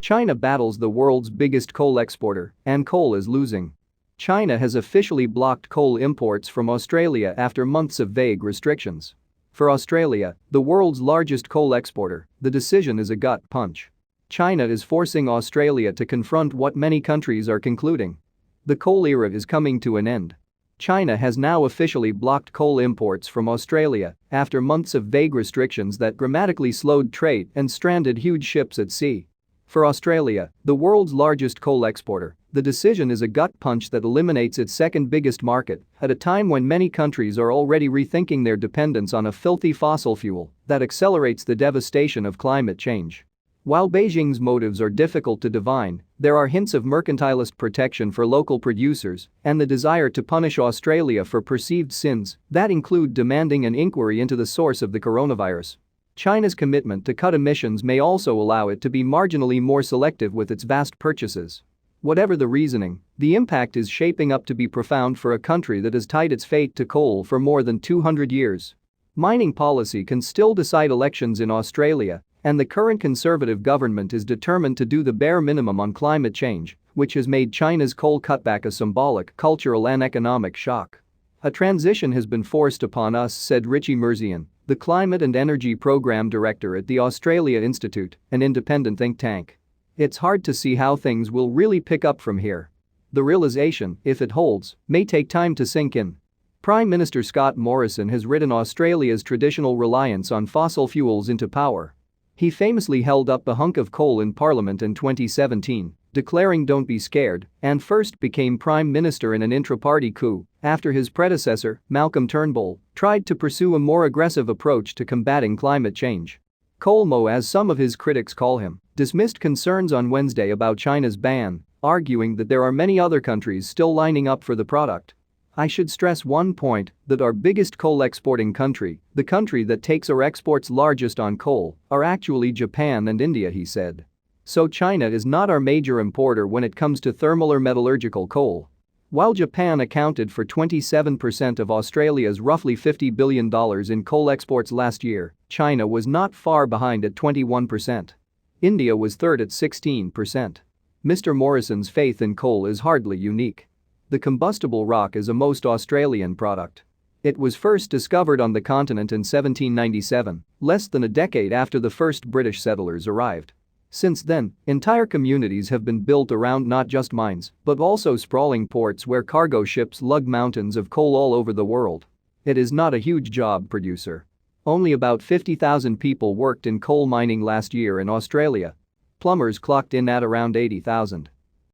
China battles the world's biggest coal exporter, and coal is losing. China has officially blocked coal imports from Australia after months of vague restrictions. For Australia, the world's largest coal exporter, the decision is a gut punch. China is forcing Australia to confront what many countries are concluding. The coal era is coming to an end. China has now officially blocked coal imports from Australia after months of vague restrictions that dramatically slowed trade and stranded huge ships at sea. For Australia, the world's largest coal exporter, the decision is a gut punch that eliminates its second biggest market at a time when many countries are already rethinking their dependence on a filthy fossil fuel that accelerates the devastation of climate change. While Beijing's motives are difficult to divine, there are hints of mercantilist protection for local producers and the desire to punish Australia for perceived sins that include demanding an inquiry into the source of the coronavirus. China's commitment to cut emissions may also allow it to be marginally more selective with its vast purchases. Whatever the reasoning, the impact is shaping up to be profound for a country that has tied its fate to coal for more than 200 years. Mining policy can still decide elections in Australia, and the current Conservative government is determined to do the bare minimum on climate change, which has made China's coal cutback a symbolic cultural and economic shock. A transition has been forced upon us, said Richie Mirzian, the Climate and Energy Program Director at the Australia Institute, an independent think tank. It's hard to see how things will really pick up from here. The realization, if it holds, may take time to sink in. Prime Minister Scott Morrison has ridden Australia's traditional reliance on fossil fuels into power. He famously held up a hunk of coal in Parliament in 2017, declaring "Don't be scared," and first became Prime Minister in an intra-party coup after his predecessor, Malcolm Turnbull, tried to pursue a more aggressive approach to combating climate change. Colmo, as some of his critics call him, dismissed concerns on Wednesday about China's ban, arguing that there are many other countries still lining up for the product. "I should stress one point, that our biggest coal exporting country, the country that takes or exports largest on coal, are actually Japan and India," he said. "So China is not our major importer when it comes to thermal or metallurgical coal." While Japan accounted for 27% of Australia's roughly $50 billion in coal exports last year, China was not far behind at 21%. India was third at 16%. Mr. Morrison's faith in coal is hardly unique. The combustible rock is a most Australian product. It was first discovered on the continent in 1797, less than a decade after the first British settlers arrived. Since then, entire communities have been built around not just mines, but also sprawling ports where cargo ships lug mountains of coal all over the world. It is not a huge job producer. Only about 50,000 people worked in coal mining last year in Australia. Plumbers clocked in at around 80,000.